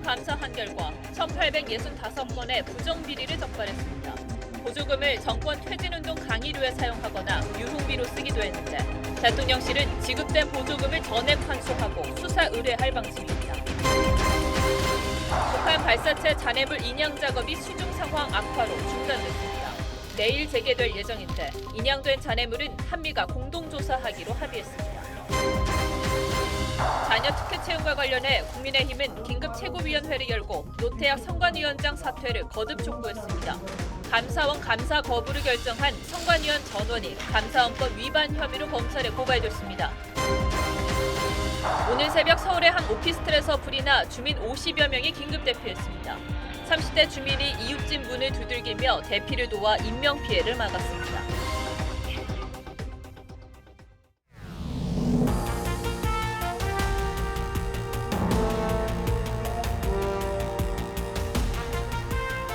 보조금을 감사한 결과 1,865건의 부정비리를 적발했습니다. 보조금을 정권 퇴진운동 강의료에 사용하거나 유흥비로 쓰기도 했는데 대통령실은 지급된 보조금을 전액 환수하고 수사 의뢰할 방침입니다. 북한 발사체 잔해물 인양 작업이 수중 상황 악화로 중단됐습니다. 내일 재개될 예정인데 인양된 잔해물은 한미가 공동조사하기로 합의했습니다. 자녀 특혜 채용과 관련해 국민의힘은 긴급 최고위원회를 열고 노태학 선관위원장 사퇴를 거듭 촉구했습니다. 감사원 감사 거부를 결정한 선관위원 전원이 감사원법 위반 혐의로 검찰에 고발됐습니다. 오늘 새벽 서울의 한 오피스텔에서 불이 나 주민 50여 명이 긴급 대피했습니다. 30대 주민이 이웃집 문을 두들기며 대피를 도와 인명피해를 막았습니다.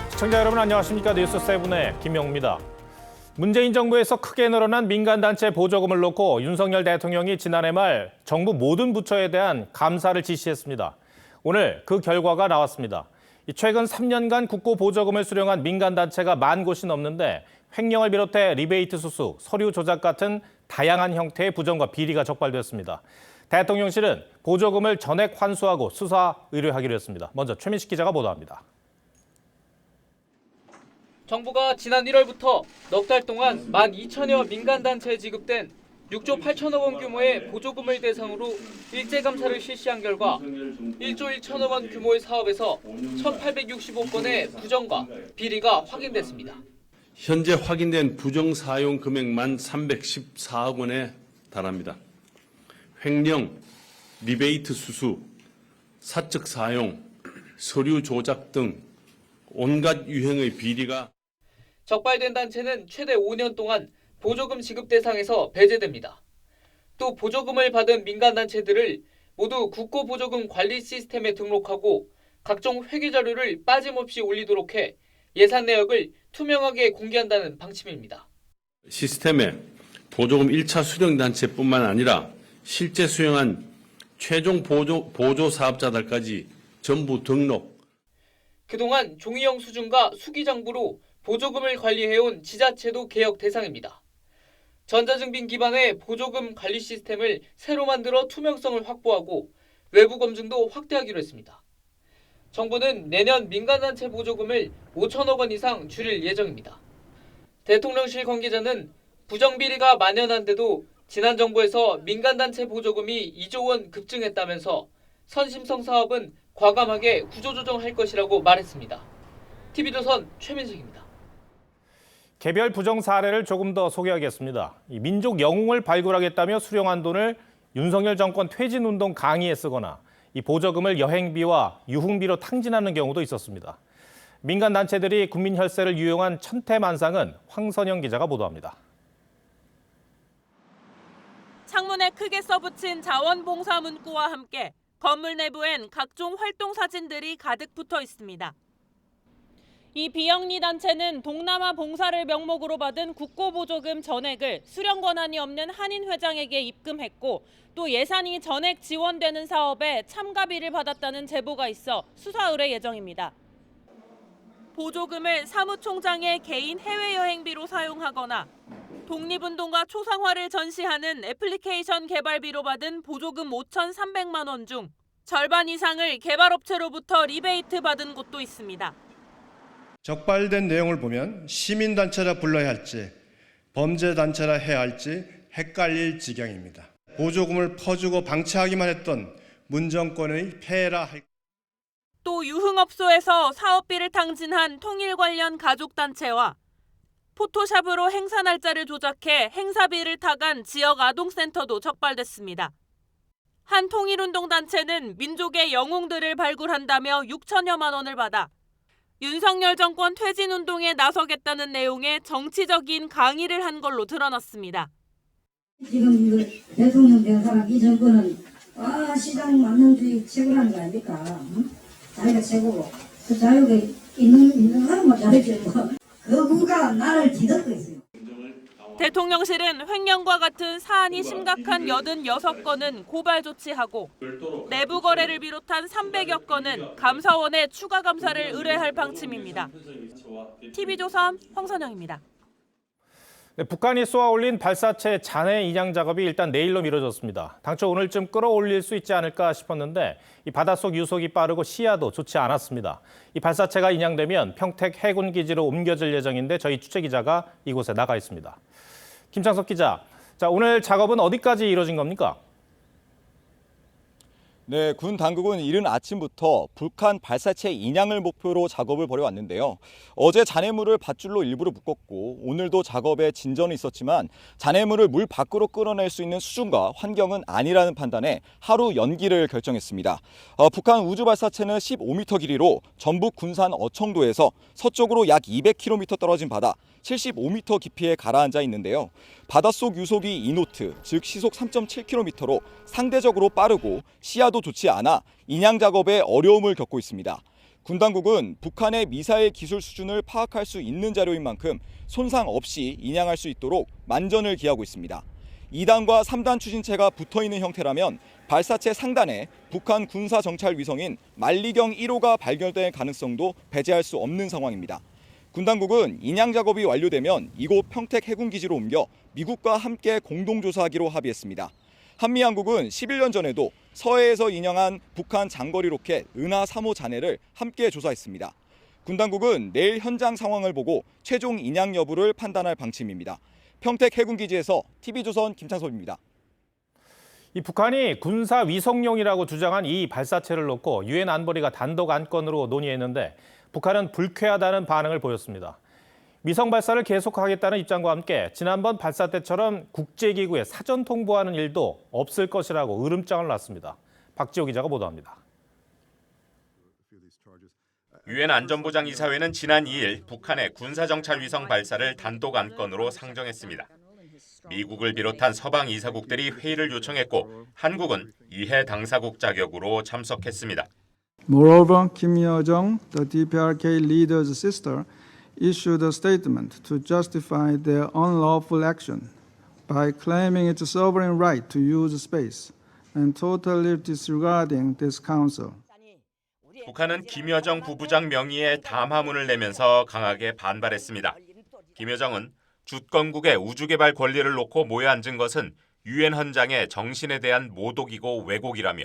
시청자 여러분 안녕하십니까? 뉴스7의 김영우입니다. 문재인 정부에서 크게 늘어난 민간단체 보조금을 놓고 윤석열 대통령이 지난해 말 정부 모든 부처에 대한 감사를 지시했습니다. 오늘 그 결과가 나왔습니다. 최근 3년간 국고 보조금을 수령한 민간단체가 10,000곳이 넘는데 횡령을 비롯해 리베이트 수수, 서류 조작 같은 다양한 형태의 부정과 비리가 적발됐습니다. 대통령실은 보조금을 전액 환수하고 수사 의뢰하기로 했습니다. 먼저 최민식 기자가 보도합니다. 정부가 지난 1월부터 넉 달 동안 12,000여 민간단체에 지급된 6조 8천억 원 규모의 보조금을 대상으로 일제감사를 실시한 결과 1조 1천억 원 규모의 사업에서 1,865건의 부정과 비리가 확인됐습니다. 현재 확인된 부정 사용 금액만 314억 원에 달합니다. 횡령, 리베이트 수수, 사적 사용, 서류 조작 등 온갖 유형의 비리가 적발된 단체는 최대 5년 동안 보조금 지급 대상에서 배제됩니다. 또 보조금을 받은 민간단체들을 모두 국고보조금 관리 시스템에 등록하고 각종 회계 자료를 빠짐없이 올리도록 해 예산 내역을 투명하게 공개한다는 방침입니다. 시스템에 보조금 1차 수령단체뿐만 아니라 실제 수령한 최종 보조 사업자들까지 전부 등록. 그동안 종이형 수준과 수기장부로 보조금을 관리해온 지자체도 개혁 대상입니다. 전자증빙 기반의 보조금 관리 시스템을 새로 만들어 투명성을 확보하고 외부 검증도 확대하기로 했습니다. 정부는 내년 민간단체 보조금을 5천억 원 이상 줄일 예정입니다. 대통령실 관계자는 부정비리가 만연한데도 지난 정부에서 민간단체 보조금이 2조 원 급증했다면서 선심성 사업은 과감하게 구조조정할 것이라고 말했습니다. TV조선 최민식입니다. 개별 부정 사례를 조금 더 소개하겠습니다. 민족 영웅을 발굴하겠다며 수령한 돈을 윤석열 정권 퇴진운동 강의에 쓰거나 이 보조금을 여행비와 유흥비로 탕진하는 경우도 있었습니다. 민간단체들이 국민 혈세를 유용한 천태만상은 황선영 기자가 보도합니다. 창문에 크게 써붙인 자원봉사 문구와 함께 건물 내부엔 각종 활동 사진들이 가득 붙어 있습니다. 이 비영리 단체는 동남아 봉사를 명목으로 받은 국고보조금 전액을 수령 권한이 없는 한인 회장에게 입금했고 또 예산이 전액 지원되는 사업에 참가비를 받았다는 제보가 있어 수사 의뢰 예정입니다. 보조금을 사무총장의 개인 해외여행비로 사용하거나 독립운동가 초상화를 전시하는 애플리케이션 개발비로 받은 보조금 5,300만 원 중 절반 이상을 개발업체로부터 리베이트 받은 곳도 있습니다. 적발된 내용을 보면 시민단체라 불러야 할지 범죄단체라 해야 할지 헷갈릴 지경입니다. 보조금을 퍼주고 방치하기만 했던 문정권의 폐해라 할. 또 유흥업소에서 사업비를 탕진한 통일 관련 가족단체와 포토샵으로 행사 날짜를 조작해 행사비를 타간 지역 아동센터도 적발됐습니다. 한 통일운동단체는 민족의 영웅들을 발굴한다며 6천여만 원을 받아 윤석열 정권 퇴진운동에 나서겠다는 내용의 정치적인 강의를 한 걸로 드러났습니다. 지금 대통령 된 사람 이 정권은 시장 만능주의 최고라는 거 아닙니까? 응? 자기가 최고고 그 자유가 있는 사람만 잘해주고 그 국가 나라를 뒤덮고 있어요. 대통령 대통령실은 횡령과 같은 사안이 심각한 86건은 고발 조치하고 내부 거래를 비롯한 300여 건은 감사원에 추가 감사를 의뢰할 방침입니다. TV조선 황선영입니다. 네, 북한이 쏘아올린 발사체 잔해 인양 작업이 일단 내일로 미뤄졌습니다. 당초 오늘쯤 끌어올릴 수 있지 않을까 싶었는데 이 바닷속 유속이 빠르고 시야도 좋지 않았습니다. 이 발사체가 인양되면 평택 해군 기지로 옮겨질 예정인데 저희 취재 기자가 이곳에 나가 있습니다. 김창석 기자, 자, 오늘 작업은 어디까지 이루어진 겁니까? 네, 군 당국은 이른 아침부터 북한 발사체 인양을 목표로 작업을 벌여왔는데요. 어제 잔해물을 밧줄로 일부러 묶었고 오늘도 작업에 진전이 있었지만 잔해물을 물 밖으로 끌어낼 수 있는 수준과 환경은 아니라는 판단에 하루 연기를 결정했습니다. 북한 우주 발사체는 15m 길이로 전북 군산 어청도에서 서쪽으로 약 200km 떨어진 바다 75m 깊이에 가라앉아 있는데요. 바닷속 유속이 2노트, 즉 시속 3.7km로 상대적으로 빠르고 시야도 좋지 않아 인양 작업에 어려움을 겪고 있습니다. 군 당국은 북한의 미사일 기술 수준을 파악할 수 있는 자료인 만큼 손상 없이 인양할 수 있도록 만전을 기하고 있습니다. 2단과 3단 추진체가 붙어있는 형태라면 발사체 상단에 북한 군사 정찰 위성인 만리경 1호가 발견될 가능성도 배제할 수 없는 상황입니다. 군 당국은 인양 작업이 완료되면 이곳 평택 해군기지로 옮겨 미국과 함께 공동조사하기로 합의했습니다. 한미양국은 11년 전에도 서해에서 인양한 북한 장거리 로켓 은하 3호 잔해를 함께 조사했습니다. 군 당국은 내일 현장 상황을 보고 최종 인양 여부를 판단할 방침입니다. 평택 해군기지에서 TV조선 김창섭입니다. 이 북한이 군사 위성용이라고 주장한 이 발사체를 놓고 유엔 안보리가 단독 안건으로 논의했는데 북한은 불쾌하다는 반응을 보였습니다. 위성 발사를 계속하겠다는 입장과 함께 지난번 발사 때처럼 국제기구에 사전 통보하는 일도 없을 것이라고 으름장을 놨습니다. 박지호 기자가 보도합니다. 유엔 안전보장이사회는 지난 2일 북한의 군사정찰 위성 발사를 단독 안건으로 상정했습니다. 미국을 비롯한 서방 이사국들이 회의를 요청했고 한국은 이해 당사국 자격으로 참석했습니다. Moreover, Kim Yo-jong, the DPRK leader's sister, issued a statement to justify their unlawful action by claiming its sovereign right to use space and totally disregarding this council. 북한은 김여정 부부장 명의의 담화문을 내면서 강하게 반발했습니다. 김여정은 주권국의 우주개발 권리를 놓고 모여 앉은 것은 유엔 헌장의 정신에 대한 모독이고 왜곡이라며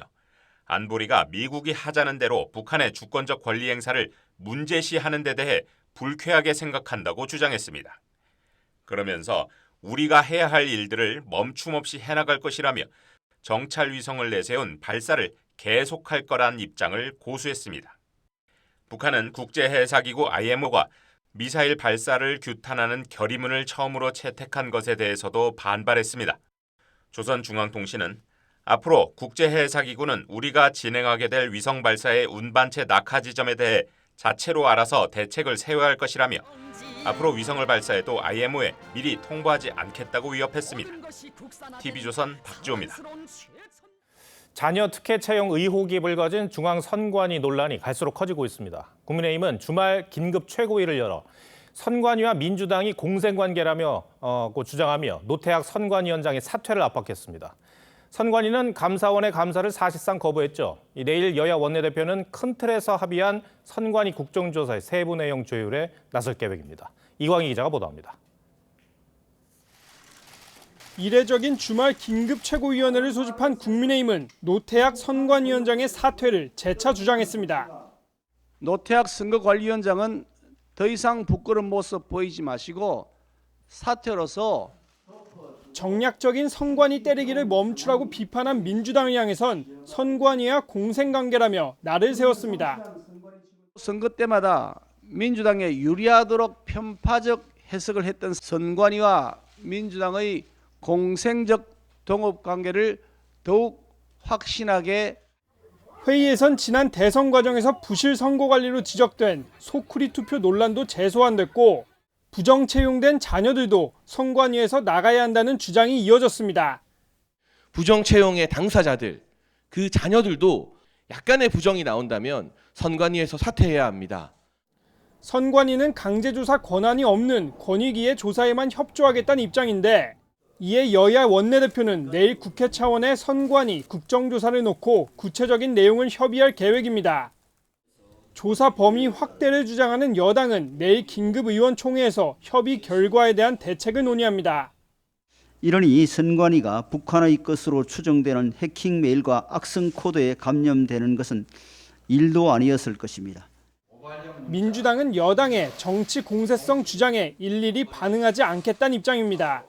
안보리가 미국이 하자는 대로 북한의 주권적 권리 행사를 문제시하는 데 대해 불쾌하게 생각한다고 주장했습니다. 그러면서 우리가 해야 할 일들을 멈춤 없이 해나갈 것이라며 정찰 위성을 내세운 발사를 계속할 거란 입장을 고수했습니다. 북한은 국제해사기구 IMO가 미사일 발사를 규탄하는 결의문을 처음으로 채택한 것에 대해서도 반발했습니다. 조선중앙통신은 앞으로 국제해사기구는 우리가 진행하게 될 위성 발사의 운반체 낙하 지점에 대해 자체로 알아서 대책을 세워야 할 것이라며 앞으로 위성을 발사해도 IMO에 미리 통보하지 않겠다고 위협했습니다. TV조선 박지호입니다. 자녀 특혜 채용 의혹이 불거진 중앙선관위 논란이 갈수록 커지고 있습니다. 국민의힘은 주말 긴급 최고위를 열어 선관위와 민주당이 공생관계라며 주장하며 노태학 선관위원장의 사퇴를 압박했습니다. 선관위는 감사원의 감사를 사실상 거부했죠. 내일 여야 원내대표는 큰 틀에서 합의한 선관위 국정조사의 세부 내용 조율에 나설 계획입니다. 이광희 기자가 보도합니다. 이례적인 주말 긴급 최고위원회를 소집한 국민의힘은 노태학 선관위원장의 사퇴를 재차 주장했습니다. 노태학 선거관리위원장은 더 이상 부끄러운 모습 보이지 마시고 사퇴로서 정략적인 선관위 때리기를 멈추라고 비판한 민주당을 향해선 선관위와 공생관계라며 날을 세웠습니다. 선거 때마다 민주당에 유리하도록 편파적 해석을 했던 선관위와 민주당의 공생적 동업관계를 더욱 확신하게 회의에선 지난 대선 과정에서 부실 선거 관리로 지적된 소쿠리 투표 논란도 재소환됐고 부정 채용된 자녀들도 선관위에서 나가야 한다는 주장이 이어졌습니다. 부정 채용의 당사자들, 그 자녀들도 약간의 부정이 나온다면 선관위에서 사퇴해야 합니다. 선관위는 강제조사 권한이 없는 권익위의 조사에만 협조하겠다는 입장인데 이에 여야 원내대표는 내일 국회 차원의 선관위 국정조사를 놓고 구체적인 내용을 협의할 계획입니다. 조사 범위 확대를 주장하는 여당은 내일 긴급의원총회에서 협의 결과에 대한 대책을 논의합니다. 이러니 선관위가 북한의 것으로 추정되는 해킹 메일과 악성 코드에 감염되는 것은 일도 아니었을 것입니다. 민주당은 여당의 정치 공세성 주장에 일일이 반응하지 않겠다는 입장입니다.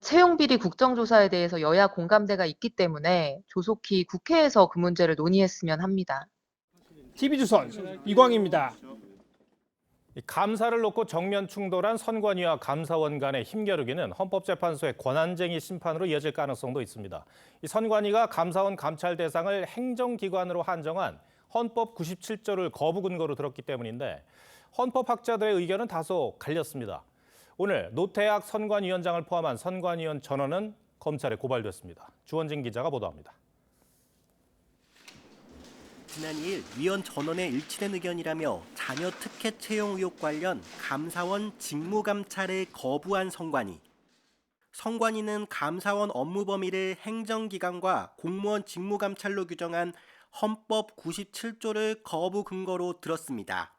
채용비리 국정조사에 대해서 여야 공감대가 있기 때문에 조속히 국회에서 그 문제를 논의했으면 합니다. TV조선 이광입니다. 감사를 놓고 정면 충돌한 선관위와 감사원 간의 힘겨루기는 헌법재판소의 권한쟁의 심판으로 이어질 가능성도 있습니다. 이 선관위가 감사원 감찰 대상을 행정기관으로 한정한 헌법 97조를 거부 근거로 들었기 때문인데 헌법학자들의 의견은 다소 갈렸습니다. 오늘 노태학 선관위원장을 포함한 선관위원 전원은 검찰에 고발됐습니다. 주원진 기자가 보도합니다. 지난 2일 위원 전원의 일치된 의견이라며 자녀 특혜 채용 의혹 관련 감사원 직무감찰을 거부한 선관위. 선관위는 감사원 업무 범위를 행정기관과 공무원 직무감찰로 규정한 헌법 97조를 거부 근거로 들었습니다.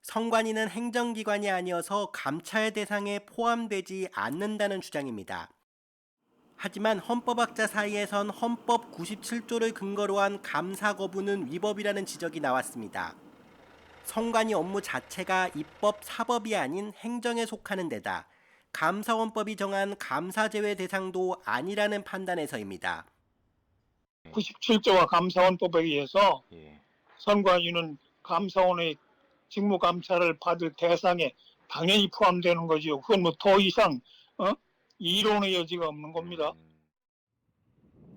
선관위는 행정기관이 아니어서 감찰 대상에 포함되지 않는다는 주장입니다. 하지만 헌법학자 사이에선 헌법 97조를 근거로 한 감사 거부는 위법이라는 지적이 나왔습니다. 선관위 업무 자체가 입법, 사법이 아닌 행정에 속하는 데다 감사원법이 정한 감사 제외 대상도 아니라는 판단에서입니다. 97조와 감사원법에 의해서 선관위는 감사원의 직무 감찰을 받을 대상에 당연히 포함되는 거죠. 그건 뭐 더 이상 이론의 여지가 없는 겁니다.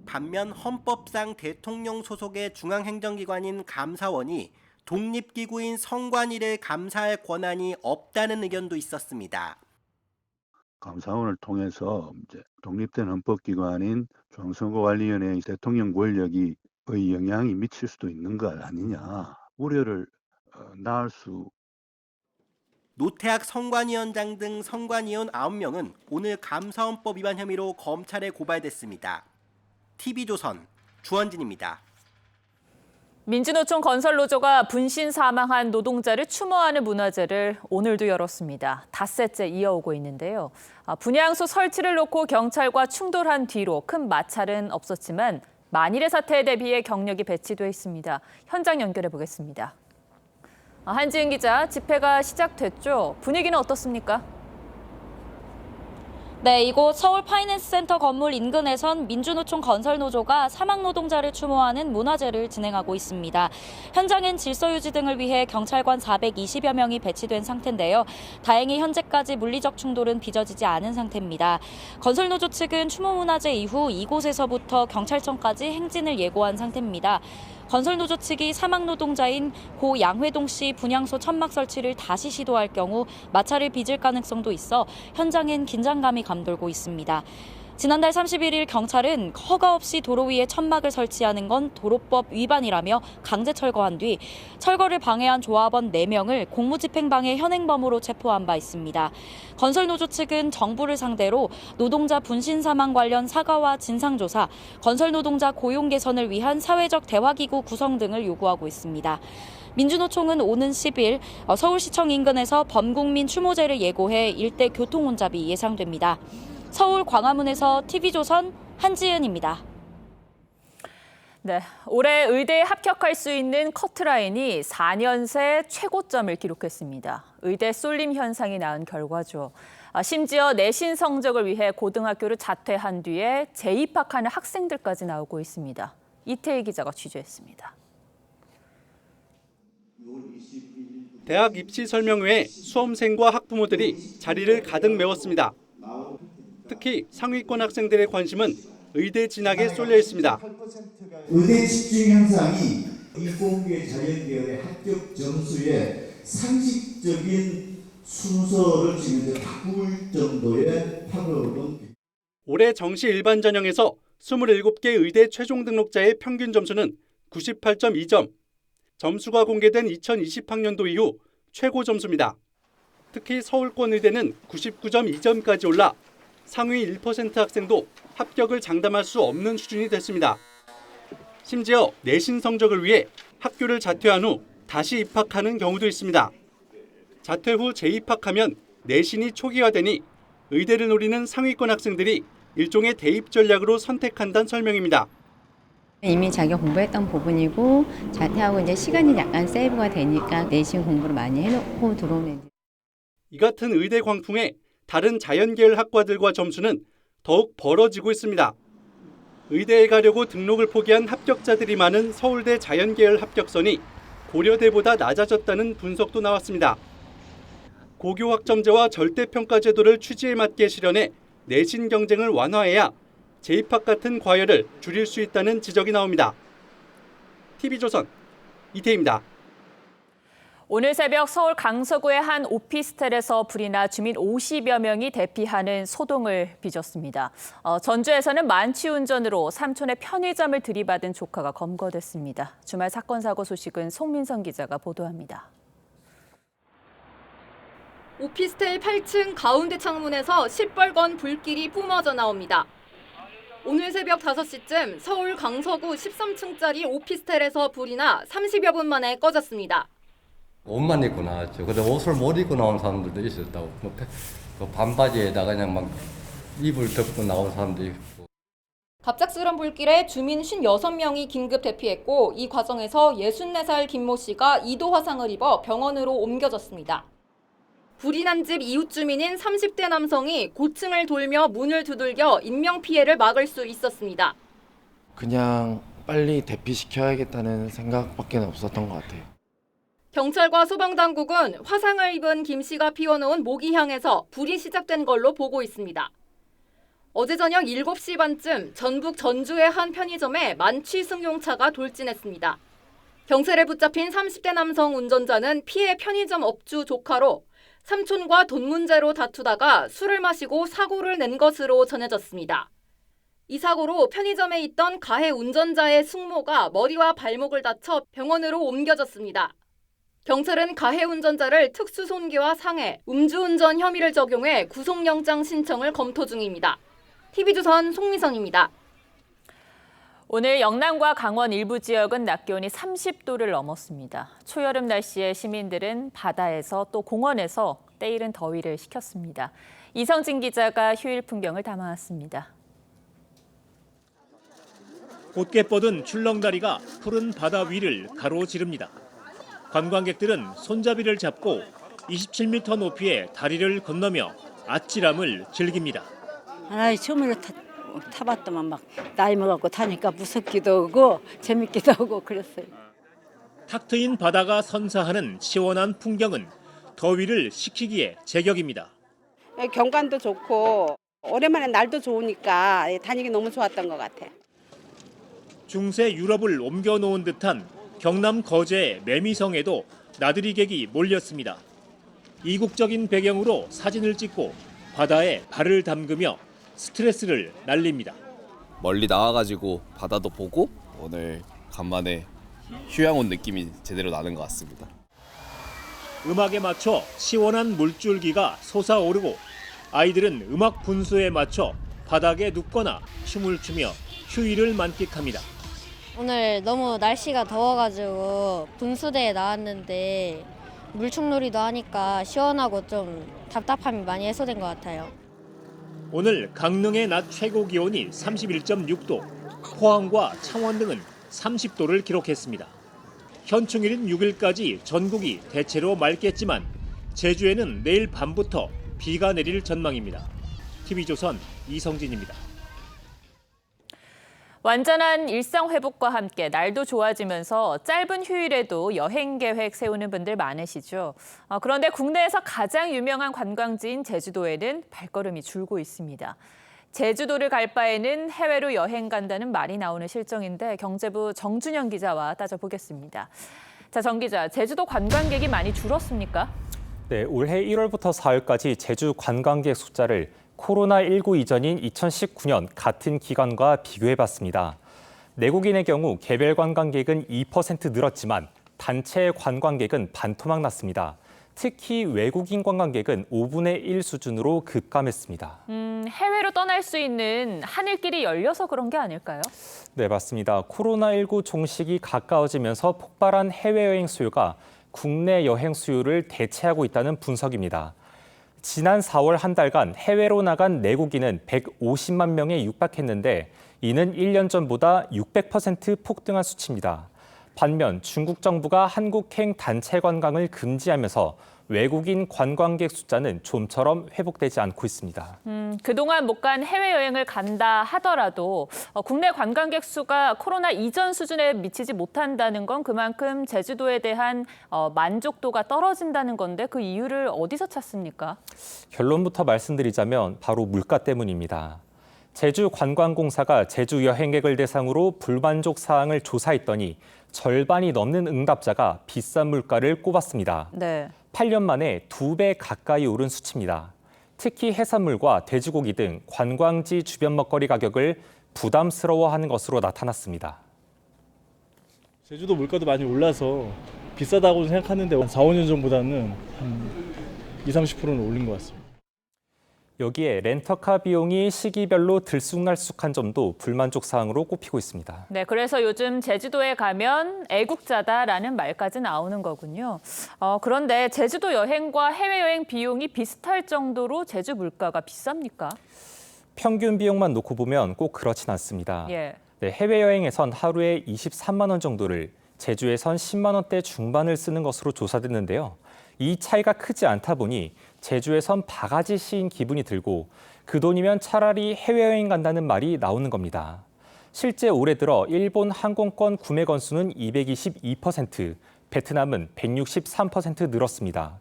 반면 헌법상 대통령 소속의 중앙행정기관인 감사원이 독립기구인 선관위를 감사할 권한이 없다는 의견도 있었습니다. 감사원을 통해서 이제 독립된 헌법기관인 중앙선거관리위원회의 대통령 권력이 영향이 미칠 수도 있는 것 아니냐 우려를 낳을 수. 노태학 선관위원장 등 선관위원 9명은 오늘 감사원법 위반 혐의로 검찰에 고발됐습니다. TV조선 주원진입니다. 민주노총 건설노조가 분신 사망한 노동자를 추모하는 문화제를 오늘도 열었습니다. 닷새째 이어오고 있는데요. 분향소 설치를 놓고 경찰과 충돌한 뒤로 큰 마찰은 없었지만 만일의 사태에 대비해 경력이 배치돼 있습니다. 현장 연결해 보겠습니다. 한지은 기자, 집회가 시작됐죠? 분위기는 어떻습니까? 네, 이곳 서울 파이낸스 센터 건물 인근에선 민주노총 건설노조가 사망 노동자를 추모하는 문화제를 진행하고 있습니다. 현장엔 질서 유지 등을 위해 경찰관 420여 명이 배치된 상태인데요. 다행히 현재까지 물리적 충돌은 빚어지지 않은 상태입니다. 건설노조 측은 추모 문화제 이후 이곳에서부터 경찰청까지 행진을 예고한 상태입니다. 건설노조 측이 사망 노동자인 고 양회동 씨 분향소 천막 설치를 다시 시도할 경우 마찰을 빚을 가능성도 있어 현장엔 긴장감이 감돌고 있습니다. 지난달 31일 경찰은 허가 없이 도로 위에 천막을 설치하는 건 도로법 위반이라며 강제 철거한 뒤 철거를 방해한 조합원 4명을 공무집행방해 현행범으로 체포한 바 있습니다. 건설노조 측은 정부를 상대로 노동자 분신 사망 관련 사과와 진상조사, 건설노동자 고용 개선을 위한 사회적 대화기구 구성 등을 요구하고 있습니다. 민주노총은 오는 10일 서울시청 인근에서 범국민 추모제를 예고해 일대 교통 혼잡이 예상됩니다. 서울 광화문에서 TV조선 한지은입니다. 네, 올해 의대에 합격할 수 있는 커트라인이 4년 새 최고점을 기록했습니다. 의대 쏠림 현상이 낳은 결과죠. 심지어 내신 성적을 위해 고등학교를 자퇴한 뒤에 재입학하는 학생들까지 나오고 있습니다. 이태희 기자가 취재했습니다. 대학 입시 설명회에 수험생과 학부모들이 자리를 가득 메웠습니다. 특히 상위권 학생들의 관심은 의대 진학에 쏠려 있습니다. 의대 집중 현상이 이공계 자연계열의 합격 점수에 상식적인 순서를 지금 바꿀 정도의 파급은. 올해 정시 일반 전형에서 27개 의대 최종 등록자의 평균 점수는 98.2점. 점수가 공개된 2020학년도 이후 최고 점수입니다. 특히 서울권 의대는 99.2점까지 올라 상위 1% 학생도 합격을 장담할 수 없는 수준이 됐습니다. 심지어 내신 성적을 위해 학교를 자퇴한 후 다시 입학하는 경우도 있습니다. 자퇴 후 재입학하면 내신이 초기화되니 의대를 노리는 상위권 학생들이 일종의 대입 전략으로 선택한다는 설명입니다. 이미 자기가 공부했던 부분이고 자퇴하고 이제 시간이 약간 세이브가 되니까 내신 공부를 많이 해놓고 들어오는. 이 같은 의대 광풍에 다른 자연계열 학과들과 점수는 더욱 벌어지고 있습니다. 의대에 가려고 등록을 포기한 합격자들이 많은 서울대 자연계열 합격선이 고려대보다 낮아졌다는 분석도 나왔습니다. 고교 학점제와 절대평가 제도를 취지에 맞게 실현해 내신 경쟁을 완화해야 재입학 같은 과열을 줄일 수 있다는 지적이 나옵니다. TV조선 이태희입니다. 오늘 새벽 서울 강서구의 한 오피스텔에서 불이 나 주민 50여 명이 대피하는 소동을 빚었습니다. 전주에서는 만취운전으로 삼촌의 편의점을 들이받은 조카가 검거됐습니다. 주말 사건 사고 소식은 송민성 기자가 보도합니다. 오피스텔 8층 가운데 창문에서 시뻘건 불길이 뿜어져 나옵니다. 오늘 새벽 5시쯤 서울 강서구 13층짜리 오피스텔에서 불이 나 30여 분 만에 꺼졌습니다. 옷만 입고 나왔죠. 근데 옷을 못 입고 나온 사람들도 있었다고. 반바지에다가 그냥 막 이불 덮고 나온 사람도 있고. 갑작스런 불길에 주민 56명이 긴급 대피했고 이 과정에서 64살 김모 씨가 2도 화상을 입어 병원으로 옮겨졌습니다. 불이 난 집 이웃 주민인 30대 남성이 고층을 돌며 문을 두들겨 인명피해를 막을 수 있었습니다. 그냥 빨리 대피시켜야겠다는 생각밖에 없었던 것 같아요. 경찰과 소방당국은 화상을 입은 김 씨가 피워놓은 모기향에서 불이 시작된 걸로 보고 있습니다. 어제 저녁 7시 반쯤 전북 전주의 한 편의점에 만취 승용차가 돌진했습니다. 경찰에 붙잡힌 30대 남성 운전자는 피해 편의점 업주 조카로 삼촌과 돈 문제로 다투다가 술을 마시고 사고를 낸 것으로 전해졌습니다. 이 사고로 편의점에 있던 가해 운전자의 숙모가 머리와 발목을 다쳐 병원으로 옮겨졌습니다. 경찰은 가해 운전자를 특수손괴와 상해, 음주운전 혐의를 적용해 구속영장 신청을 검토 중입니다. TV조선 송미선입니다. 오늘 영남과 강원 일부 지역은 낮 기온이 30도를 넘었습니다. 초여름 날씨에 시민들은 바다에서 또 공원에서 때이른 더위를 식혔습니다. 이성진 기자가 휴일 풍경을 담아왔습니다. 곧게 뻗은 출렁다리가 푸른 바다 위를 가로지릅니다. 관광객들은 손잡이를 잡고 27m 높이의 다리를 건너며 아찔함을 즐깁니다. 처음으로 타봤더만 막 나이 먹었고 타니까 무섭기도 하고 재밌기도 하고 그랬어요. 탁 트인 바다가 선사하는 시원한 풍경은 더위를 식히기에 제격입니다. 경관도 좋고 오랜만에 날도 좋으니까 다니기 너무 좋았던 것 같아요. 중세 유럽을 옮겨놓은 듯한 경남 거제의 매미성에도 나들이객이 몰렸습니다. 이국적인 배경으로 사진을 찍고 바다에 발을 담그며 스트레스를 날립니다. 멀리 나와가지고 바다도 보고 오늘 간만에 휴양 온 느낌이 제대로 나는 것 같습니다. 음악에 맞춰 시원한 물줄기가 솟아오르고 아이들은 음악 분수에 맞춰 바닥에 눕거나 춤을 추며 휴일을 만끽합니다. 오늘 너무 날씨가 더워가지고 분수대에 나왔는데 물총놀이도 하니까 시원하고 좀 답답함이 많이 해소된 것 같아요. 오늘 강릉의 낮 최고 기온이 31.6도, 포항과 창원 등은 30도를 기록했습니다. 현충일인 6일까지 전국이 대체로 맑겠지만 제주에는 내일 밤부터 비가 내릴 전망입니다. TV조선 이성진입니다. 완전한 일상 회복과 함께 날도 좋아지면서 짧은 휴일에도 여행 계획 세우는 분들 많으시죠. 그런데 국내에서 가장 유명한 관광지인 제주도에는 발걸음이 줄고 있습니다. 제주도를 갈 바에는 해외로 여행 간다는 말이 나오는 실정인데 경제부 정준영 기자와 따져보겠습니다. 자, 정 기자, 제주도 관광객이 많이 줄었습니까? 네, 올해 1월부터 4월까지 제주 관광객 숫자를 코로나19 이전인 2019년 같은 기간과 비교해봤습니다. 내국인의 경우 개별 관광객은 2% 늘었지만 단체 관광객은 반토막 났습니다. 특히 외국인 관광객은 5분의 1 수준으로 급감했습니다. 해외로 떠날 수 있는 하늘길이 열려서 그런 게 아닐까요? 네, 맞습니다. 코로나19 종식이 가까워지면서 폭발한 해외여행 수요가 국내 여행 수요를 대체하고 있다는 분석입니다. 지난 4월 한 달간 해외로 나간 내국인은 150만 명에 육박했는데 이는 1년 전보다 600% 폭등한 수치입니다. 반면 중국 정부가 한국행 단체 관광을 금지하면서 외국인 관광객 숫자는 좀처럼 회복되지 않고 있습니다. 그동안 못 간 해외여행을 간다 하더라도 국내 관광객 수가 코로나 이전 수준에 미치지 못한다는 건 그만큼 제주도에 대한 만족도가 떨어진다는 건데 그 이유를 어디서 찾습니까? 결론부터 말씀드리자면 바로 물가 때문입니다. 제주관광공사가 제주 여행객을 대상으로 불만족 사항을 조사했더니 절반이 넘는 응답자가 비싼 물가를 꼽았습니다. 네. 8년 만에 2배 가까이 오른 수치입니다. 특히 해산물과 돼지고기 등 관광지 주변 먹거리 가격을 부담스러워하는 것으로 나타났습니다. 제주도 물가도 많이 올라서 비싸다고 생각하는데 한 4, 5년 전보다는 한 20-30%는 올린 것 같습니다. 여기에 렌터카 비용이 시기별로 들쑥날쑥한 점도 불만족 사항으로 꼽히고 있습니다. 네, 그래서 요즘 제주도에 가면 애국자다라는 말까지 나오는 거군요. 그런데 제주도 여행과 해외여행 비용이 비슷할 정도로 제주 물가가 비쌉니까? 평균 비용만 놓고 보면 꼭 그렇진 않습니다. 예. 네, 해외여행에선 하루에 23만 원 정도를, 제주에선 10만 원대 중반을 쓰는 것으로 조사됐는데요. 이 차이가 크지 않다 보니 제주에선 바가지 씌인 기분이 들고 그 돈이면 차라리 해외여행 간다는 말이 나오는 겁니다. 실제 올해 들어 일본 항공권 구매 건수는 222%, 베트남은 163% 늘었습니다.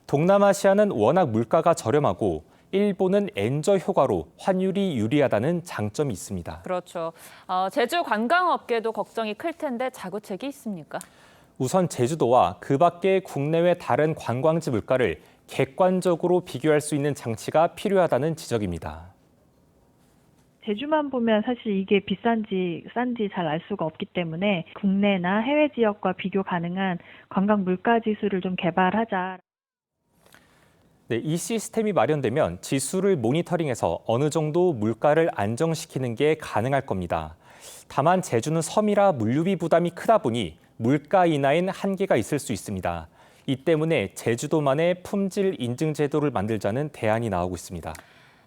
동남아시아는 워낙 물가가 저렴하고 일본은 엔저 효과로 환율이 유리하다는 장점이 있습니다. 그렇죠. 제주 관광업계도 걱정이 클 텐데 자구책이 있습니까? 우선 제주도와 그 밖의 국내외 다른 관광지 물가를 객관적으로 비교할 수 있는 장치가 필요하다는 지적입니다. 제주만 보면 사실 이게 비싼지 싼지 잘 알 수가 없기 때문에 국내나 해외 지역과 비교 가능한 관광 물가 지수를 좀 개발하자. 네, 이 시스템이 마련되면 지수를 모니터링해서 어느 정도 물가를 안정시키는 게 가능할 겁니다. 다만 제주는 섬이라 물류비 부담이 크다 보니 물가 인하엔 한계가 있을 수 있습니다. 이 때문에 제주도만의 품질 인증 제도를 만들자는 대안이 나오고 있습니다.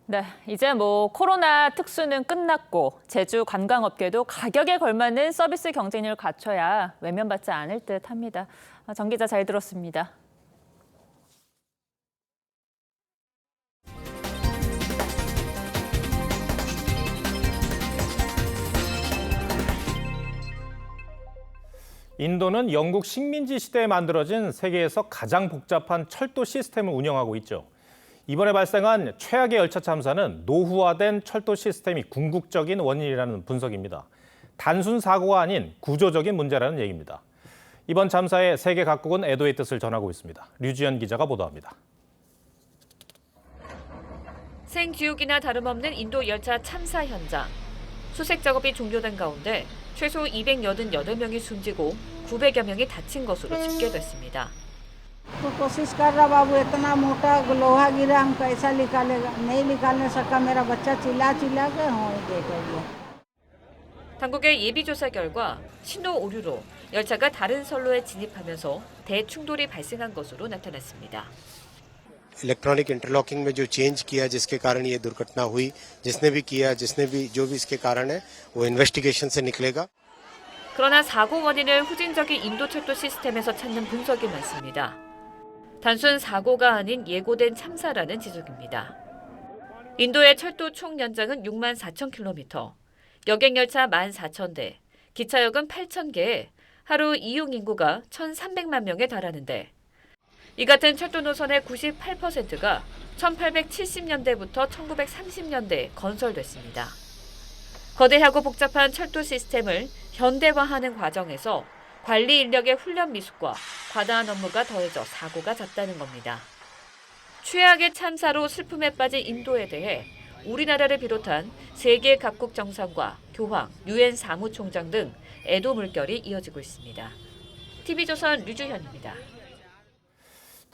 네, 이제 코로나 특수는 끝났고 제주 관광업계도 가격에 걸맞는 서비스 경쟁력을 갖춰야 외면받지 않을 듯합니다. 정 기자 잘 들었습니다. 인도는 영국 식민지 시대에 만들어진 세계에서 가장 복잡한 철도 시스템을 운영하고 있죠. 이번에 발생한 최악의 열차 참사는 노후화된 철도 시스템이 궁극적인 원인이라는 분석입니다. 단순 사고가 아닌 구조적인 문제라는 얘기입니다. 이번 참사에 세계 각국은 애도의 뜻을 전하고 있습니다. 류지연 기자가 보도합니다. 생지옥이나 다름없는 인도 열차 참사 현장. 수색 작업이 종료된 가운데 최소 288명이 숨지고 900여 명이 다친 것으로 집계됐습니다. कोशिश कर रहा बाबू इतना मोटा लोहा गिरा हम कैसा निकालेगा नहीं निकालने सका मेरा बच्चा चिल्ला के देखो 당국의 예비조사 결과 신호 오류로 열차가 다른 선로에 진입하면서 대충돌이 발생한 것으로 나타났습니다. इलेक्ट्रॉनिक इंटरलॉकिंग में जो चेंज किया जिसके कारण ये दुर्घटना हुई जिसने भी किया जो भी इसके कारण है वो इन्वेस्टिगेशन से निकलेगा. 그러나 사고 원인을 후진적인 인도 철도 시스템에서 찾는 분석이 많습니다. 단순 사고가 아닌 예고된 참사라는 지적입니다. 인도의 철도 총 연장은 6만 4천 킬로미터, 여객열차 14,000대, 기차역은 8,000개에 하루 이용 인구가 1,300만 명에 달하는데 이 같은 철도 노선의 98%가 1870년대부터 1930년대에 건설됐습니다. 거대하고 복잡한 철도 시스템을 현대화하는 과정에서 관리 인력의 훈련 미숙과 과다한 업무가 더해져 사고가 잦다는 겁니다. 최악의 참사로 슬픔에 빠진 인도에 대해 우리나라를 비롯한 세계 각국 정상과 교황, 유엔 사무총장 등 애도 물결이 이어지고 있습니다. TV조선 류주현입니다.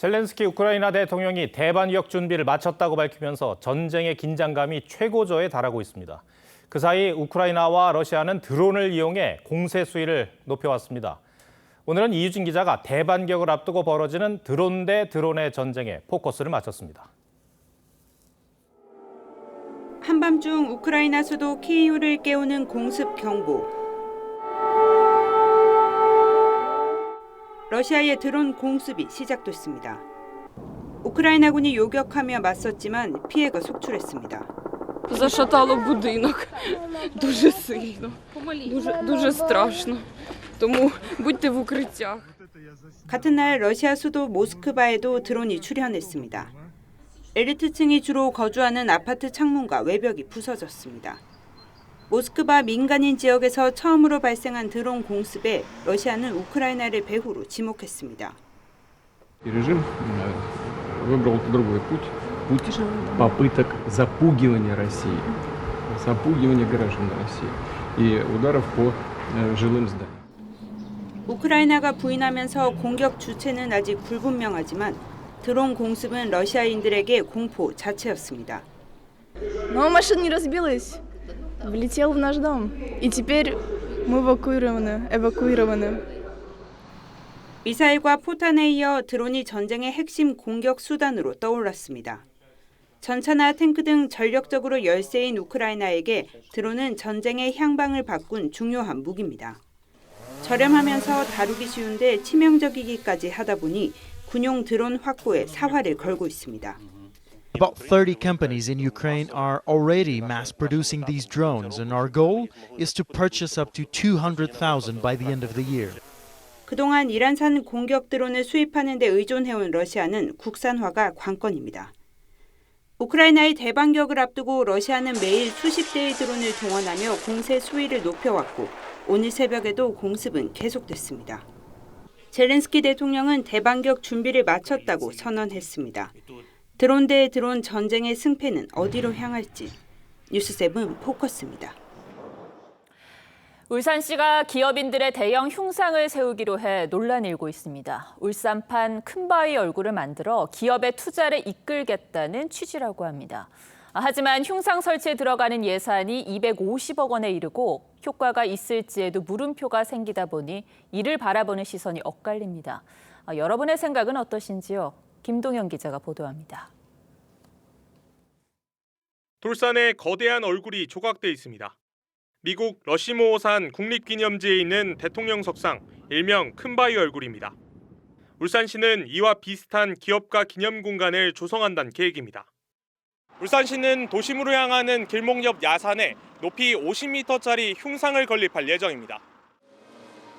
젤렌스키 우크라이나 대통령이 대반격 준비를 마쳤다고 밝히면서 전쟁의 긴장감이 최고조에 달하고 있습니다. 그 사이 우크라이나와 러시아는 드론을 이용해 공세 수위를 높여왔습니다. 오늘은 이유진 기자가 대반격을 앞두고 벌어지는 드론 대 드론의 전쟁에 포커스를 맞췄습니다. 한밤중 우크라이나 수도 키이우를 깨우는 공습 경보. 러시아의 드론 공습이 시작됐습니다. 우크라이나군이 요격하며 맞섰지만 피해가 속출했습니다. Зашатало будинок дуже сильно, дуже страшно. Тому будьте в укриттях. 같은 날 러시아 수도 모스크바에도 드론이 출현했습니다. 엘리트층이 주로 거주하는 아파트 창문과 외벽이 부서졌습니다. 모스크바 민간인 지역에서 처음으로 발생한 드론 공습에 러시아는 우크라이나를 배후로 지목했습니다. Режим выбрал другой путь попыток запугивания России, запугивания граждан России и ударов по жилым зданиям. 우크라이나가 부인하면서 공격 주체는 아직 불분명하지만 드론 공습은 러시아인들에게 공포 자체였습니다. Но машина не разбилась, влетела в наш дом, и теперь мы эвакуированы. 미사일과 포탄에 이어 드론이 전쟁의 핵심 공격 수단으로 떠올랐습니다. 전차나 탱크 등 전력적으로 열세인 우크라이나에게 드론은 전쟁의 향방을 바꾼 중요한 무기입니다. 저렴하면서 다루기 쉬운데 치명적이기까지 하다 보니 군용 드론 확보에 사활을 걸고 있습니다. About 30 companies in Ukraine are already mass producing these drones, and our goal is to purchase up to 200,000 by the end of the year. 그동안 이란산 공격 드론을 수입하는 데 의존해온 러시아는 국산화가 관건입니다. 우크라이나의 대반격을 앞두고 러시아는 매일 수십 대의 드론을 동원하며 공세 수위를 높여왔고 오늘 새벽에도 공습은 계속됐습니다. 젤렌스키 대통령은 대반격 준비를 마쳤다고 선언했습니다. 드론 대 드론 전쟁의 승패는 어디로 향할지 뉴스7 포커스입니다. 울산시가 기업인들의 대형 흉상을 세우기로 해 논란이 일고 있습니다. 울산판 큰바위 얼굴을 만들어 기업의 투자를 이끌겠다는 취지라고 합니다. 하지만 흉상 설치에 들어가는 예산이 250억 원에 이르고 효과가 있을지에도 물음표가 생기다 보니 이를 바라보는 시선이 엇갈립니다. 여러분의 생각은 어떠신지요? 김동현 기자가 보도합니다. 돌산에 거대한 얼굴이 조각돼 있습니다. 미국 러시모어산 국립기념지에 있는 대통령 석상, 일명 큰바위 얼굴입니다. 울산시는 이와 비슷한 기업가 기념 공간을 조성한다는 계획입니다. 울산시는 도심으로 향하는 길목 옆 야산에 높이 50m짜리 흉상을 건립할 예정입니다.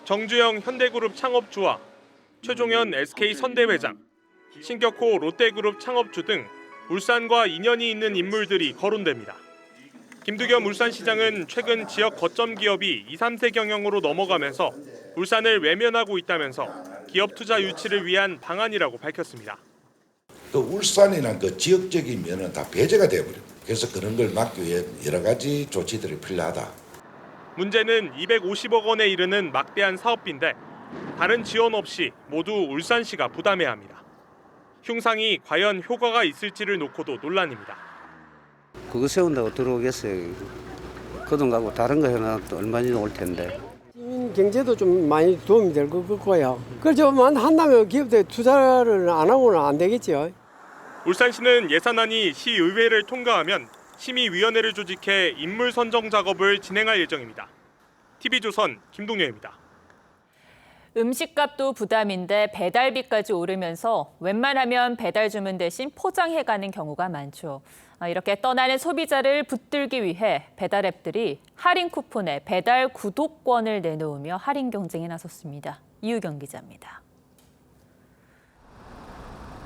정주영 현대그룹 창업주와 최종현 SK 선대회장, 신격호 롯데그룹 창업주 등 울산과 인연이 있는 인물들이 거론됩니다. 김두겸 울산시장은 최근 지역 거점 기업이 2, 3세 경영으로 넘어가면서 울산을 외면하고 있다면서 기업 투자 유치를 위한 방안이라고 밝혔습니다. 그 울산이란 그 지역적인 면은 다 배제가 돼버려. 그래서 그런 걸 막기 위해 여러 가지 조치들이 필요하다. 문제는 250억 원에 이르는 막대한 사업비인데 다른 지원 없이 모두 울산시가 부담해야 합니다. 흉상이 과연 효과가 있을지를 놓고도 논란입니다. 그거 세운다고 들어오겠어요. 그 돈 갖고 다른 거 해놔도 얼마나 올 텐데. 경제도 좀 많이 도움이 될 것 같고요. 그걸 좀 한다면 기업들 투자를 안 하고는 안 되겠죠. 울산시는 예산안이 시의회를 통과하면 심의위원회를 조직해 인물 선정 작업을 진행할 예정입니다. TV조선 김동현입니다. 음식값도 부담인데 배달비까지 오르면서 웬만하면 배달 주문 대신 포장해가는 경우가 많죠. 이렇게 떠나는 소비자를 붙들기 위해 배달앱들이 할인 쿠폰에 배달 구독권을 내놓으며 할인 경쟁에 나섰습니다. 이유경 기자입니다.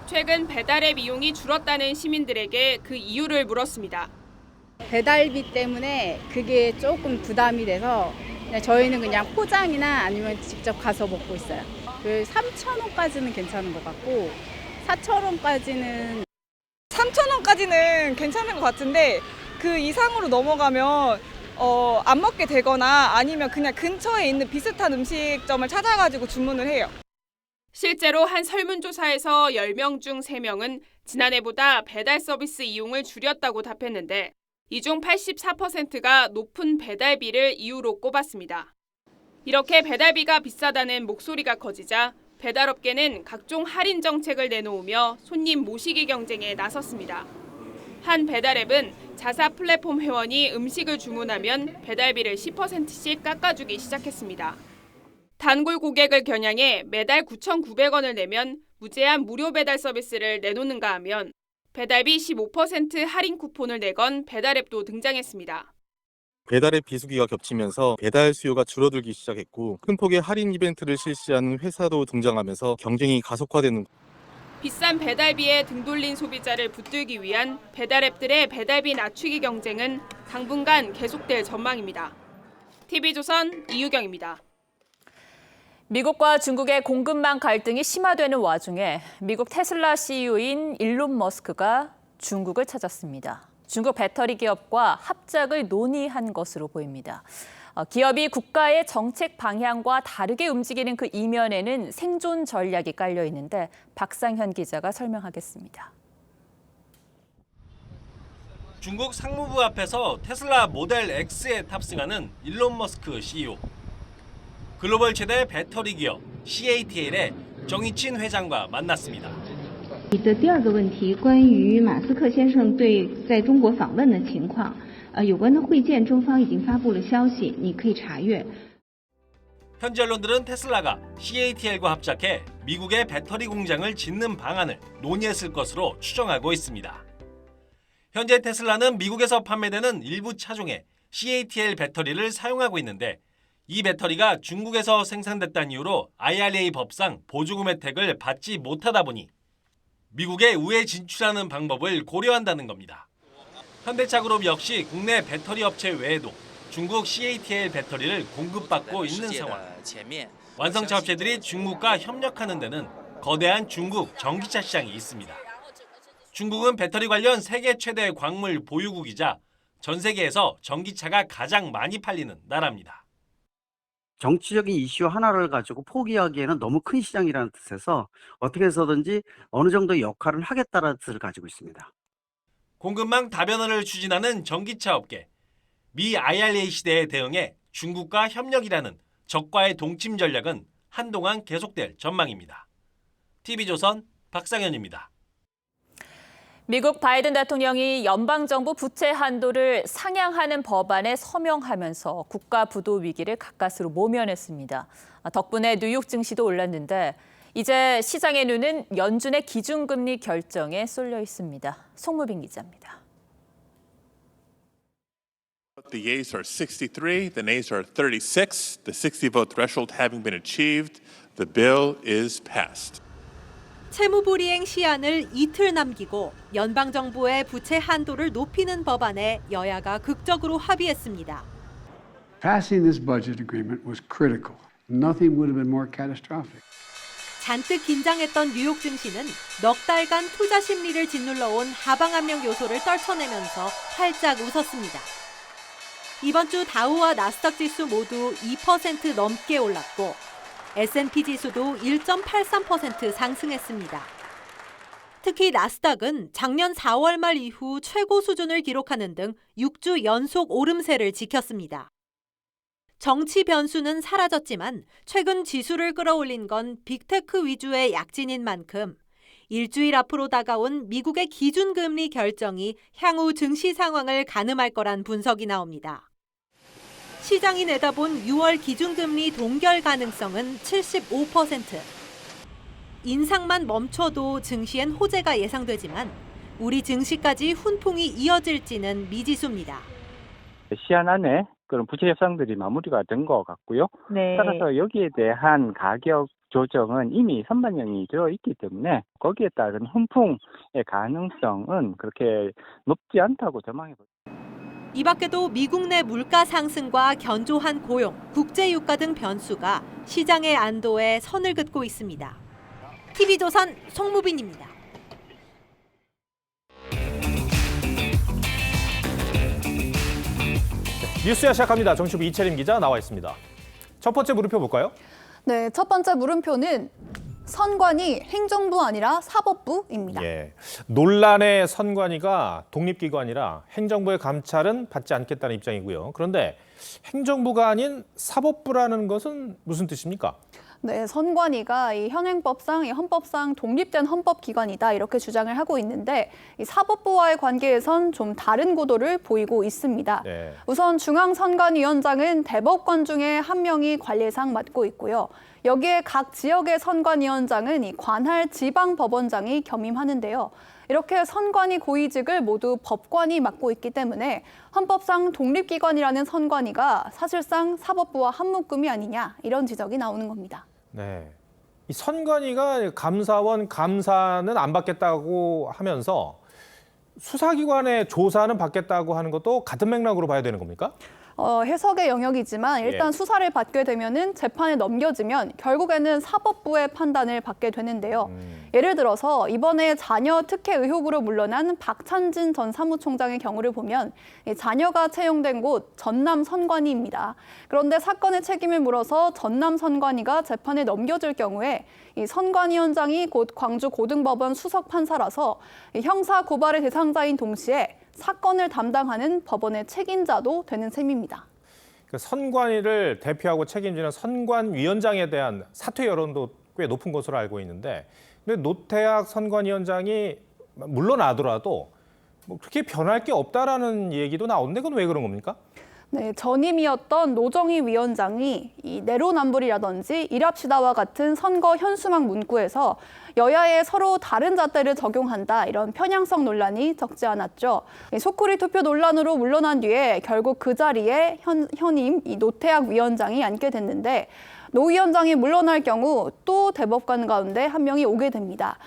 최근 배달앱 이용이 줄었다는 시민들에게 그 이유를 물었습니다. 배달비 때문에 그게 조금 부담이 돼서 저희는 그냥 포장이나 아니면 직접 가서 먹고 있어요. 그 3,000원까지는 괜찮은 것 같고 4,000원까지는 3,000원까지는 괜찮은 것 같은데 그 이상으로 넘어가면 안 먹게 되거나 아니면 그냥 근처에 있는 비슷한 음식점을 찾아가지고 주문을 해요. 실제로 한 설문조사에서 10명 중 3명은 지난해보다 배달 서비스 이용을 줄였다고 답했는데 이 중 84%가 높은 배달비를 이유로 꼽았습니다. 이렇게 배달비가 비싸다는 목소리가 커지자 배달업계는 각종 할인 정책을 내놓으며 손님 모시기 경쟁에 나섰습니다. 한 배달앱은 자사 플랫폼 회원이 음식을 주문하면 배달비를 10%씩 깎아주기 시작했습니다. 단골 고객을 겨냥해 매달 9,900원을 내면 무제한 무료 배달 서비스를 내놓는가 하면 배달비 15% 할인 쿠폰을 내건 배달앱도 등장했습니다. 배달앱 비수기가 겹치면서 배달 수요가 줄어들기 시작했고 큰 폭의 할인 이벤트를 실시하는 회사도 등장하면서 경쟁이 가속화되는 비싼 배달비에 등 돌린 소비자를 붙들기 위한 배달앱들의 배달비 낮추기 경쟁은 당분간 계속될 전망입니다. TV조선 이유경입니다. 미국과 중국의 공급망 갈등이 심화되는 와중에 미국 테슬라 CEO인 일론 머스크가 중국을 찾았습니다. 중국 배터리 기업과 합작을 논의한 것으로 보입니다. 기업이 국가의 정책 방향과 다르게 움직이는 그 이면에는 생존 전략이 깔려 있는데 박상현 기자가 설명하겠습니다. 중국 상무부 앞에서 테슬라 모델 X에 탑승하는 일론 머스크 CEO. 글로벌 최대 배터리 기업 CATL의 정의친 회장과 만났습니다. 你的第二个问题关于马斯克先生对在中国访问的情况，有关的会见中方已经发布了消息，你可以查阅。 현지 언론들은 테슬라가 CATL과 합작해 미국의 배터리 공장을 짓는 방안을 논의했을 것으로 추정하고 있습니다. 현재 테슬라는 미국에서 판매되는 일부 차종에 CATL 배터리를 사용하고 있는데 이 배터리가 중국에서 생산됐다는 이유로 IRA 법상 보조금 혜택을 받지 못하다 보니 미국에 우회 진출하는 방법을 고려한다는 겁니다. 현대차그룹 역시 국내 배터리 업체 외에도 중국 CATL 배터리를 공급받고 있는 상황. 완성차 업체들이 중국과 협력하는 데는 거대한 중국 전기차 시장이 있습니다. 중국은 배터리 관련 세계 최대 광물 보유국이자 전 세계에서 전기차가 가장 많이 팔리는 나라입니다. 정치적인 이슈 하나를 가지고 포기하기에는 너무 큰 시장이라는 뜻에서 어떻게 해서든지 어느 정도 역할을 하겠다는 뜻을 가지고 있습니다. 공급망 다변화를 추진하는 전기차 업계. 미 IRA 시대에 대응해 중국과 협력이라는 적과의 동침 전략은 한동안 계속될 전망입니다. TV조선 박상현입니다. 미국 바이든 대통령이 연방정부 부채 한도를 상향하는 법안에 서명하면서 국가 부도 위기를 가까스로 모면했습니다. 덕분에 뉴욕 증시도 올랐는데 이제 시장의 눈은 연준의 기준금리 결정에 쏠려 있습니다. 송무빈 기자입니다. The yeas are 63, the nays are 36. The 60-vote threshold having been achieved, the bill is passed. 채무불이행 시한을 이틀 남기고 연방정부의 부채 한도를 높이는 법안에 여야가 극적으로 합의했습니다. Passing this budget agreement was critical. Nothing would have been more catastrophic. 잔뜩 긴장했던 뉴욕 증시는 넉 달간 투자 심리를 짓눌러온 하방압력 요소를 떨쳐내면서 활짝 웃었습니다. 이번 주 다우와 나스닥 지수 모두 2% 넘게 올랐고 S&P 지수도 1.83% 상승했습니다. 특히 나스닥은 작년 4월 말 이후 최고 수준을 기록하는 등 6주 연속 오름세를 지켰습니다. 정치 변수는 사라졌지만 최근 지수를 끌어올린 건 빅테크 위주의 약진인 만큼 일주일 앞으로 다가온 미국의 기준금리 결정이 향후 증시 상황을 가늠할 거란 분석이 나옵니다. 시장이 내다본 6월 기준금리 동결 가능성은 75%. 인상만 멈춰도 증시엔 호재가 예상되지만 우리 증시까지 훈풍이 이어질지는 미지수입니다. 시한 안에 그런 부채 협상들이 마무리가 된 것 같고요. 네. 따라서 여기에 대한 가격 조정은 이미 선반영이 되어 있기 때문에 거기에 따른 훈풍의 가능성은 그렇게 높지 않다고 전망해 봅니다. 이 밖에도 미국 내 물가 상승과 견조한 고용, 국제유가 등 변수가 시장의 안도에 선을 긋고 있습니다. TV조선 송무빈입니다. 뉴스야 시작합니다. 정치부 이채림 기자 나와 있습니다. 첫 번째 물음표 볼까요? 네, 첫 번째 물음표는 선관위 행정부 아니라 사법부입니다. 예. 논란의 선관위가 독립기관이라 행정부의 감찰은 받지 않겠다는 입장이고요. 그런데 행정부가 아닌 사법부라는 것은 무슨 뜻입니까? 네, 선관위가 이 현행법상, 이 헌법상 독립된 헌법기관이다 이렇게 주장을 하고 있는데 이 사법부와의 관계에선 좀 다른 구도를 보이고 있습니다. 네. 우선 중앙선관위원장은 대법관 중에 한 명이 관리상 맡고 있고요. 여기에 각 지역의 선관위원장은 이 관할 지방법원장이 겸임하는데요. 이렇게 선관위 고위직을 모두 법관이 맡고 있기 때문에 헌법상 독립기관이라는 선관위가 사실상 사법부와 한묶음이 아니냐 이런 지적이 나오는 겁니다. 네. 이 선관위가 감사원 감사는 안 받겠다고 하면서 수사기관의 조사는 받겠다고 하는 것도 같은 맥락으로 봐야 되는 겁니까? 해석의 영역이지만 일단 수사를 받게 되면은 재판에 넘겨지면 결국에는 사법부의 판단을 받게 되는데요. 예를 들어서 이번에 자녀 특혜 의혹으로 물러난 박찬진 전 사무총장의 경우를 보면 자녀가 채용된 곳 전남 선관위입니다. 그런데 사건의 책임을 물어서 전남 선관위가 재판에 넘겨질 경우에 이 선관위원장이 곧 광주 고등법원 수석 판사라서 형사 고발의 대상자인 동시에 사건을 담당하는 법원의 책임자도 되는 셈입니다. 선관위를 대표하고 책임지는 선관위원장에 대한 사퇴 여론도 꽤 높은 것으로 알고 있는데, 근데 노태학 선관위원장이 물러나더라도 뭐 그렇게 변할 게 없다라는 얘기도 나오는데 그건 왜 그런 겁니까? 네, 전임이었던 노정희 위원장이 이 내로남불이라든지 일합시다와 같은 선거 현수막 문구에서 여야에 서로 다른 잣대를 적용한다 이런 편향성 논란이 적지 않았죠. 소쿠리 투표 논란으로 물러난 뒤에 결국 그 자리에 현임 이 노태학 위원장이 앉게 됐는데 노 위원장이 물러날 경우 또 대법관 가운데 한 명이 오게 됩니다.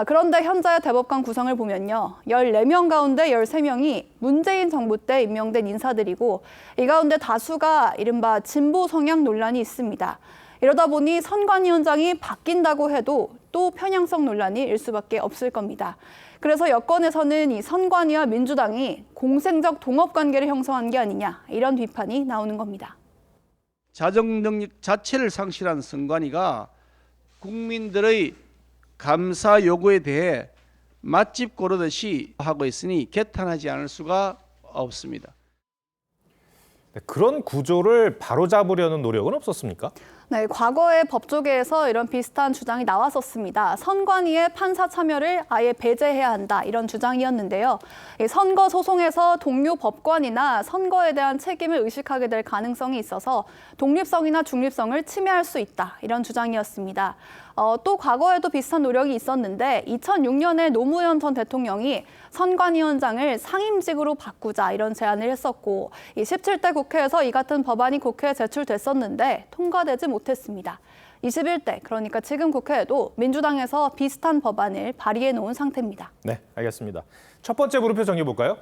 그런데 현재 대법관 구성을 보면요. 14명 가운데 13명이 문재인 정부 때 임명된 인사들이고 이 가운데 다수가 이른바 진보 성향 논란이 있습니다. 이러다 보니 선관위원장이 바뀐다고 해도 또 편향성 논란이 일 수밖에 없을 겁니다. 그래서 여권에서는 이 선관위와 민주당이 공생적 동업 관계를 형성한 게 아니냐 이런 비판이 나오는 겁니다. 자정 능력 자체를 상실한 선관위가 국민들의 감사 요구에 대해 맛집 고르듯이 하고 있으니 개탄하지 않을 수가 없습니다. 그런 구조를 바로잡으려는 노력은 없었습니까? 네, 과거에 법조계에서 이런 비슷한 주장이 나왔었습니다. 선관위의 판사 참여를 아예 배제해야 한다 이런 주장이었는데요. 선거 소송에서 동료 법관이나 선거에 대한 책임을 의식하게 될 가능성이 있어서 독립성이나 중립성을 침해할 수 있다 이런 주장이었습니다. 또 과거에도 비슷한 노력이 있었는데 2006년에 노무현 전 대통령이 선관위원장을 상임직으로 바꾸자 이런 제안을 했었고 17대 국회에서 이 같은 법안이 국회에 제출됐었는데 통과되지 못했습니다. 21대 그러니까 지금 국회에도 민주당에서 비슷한 법안을 발의해 놓은 상태입니다. 네, 알겠습니다. 첫 번째 물음표 정리해 볼까요?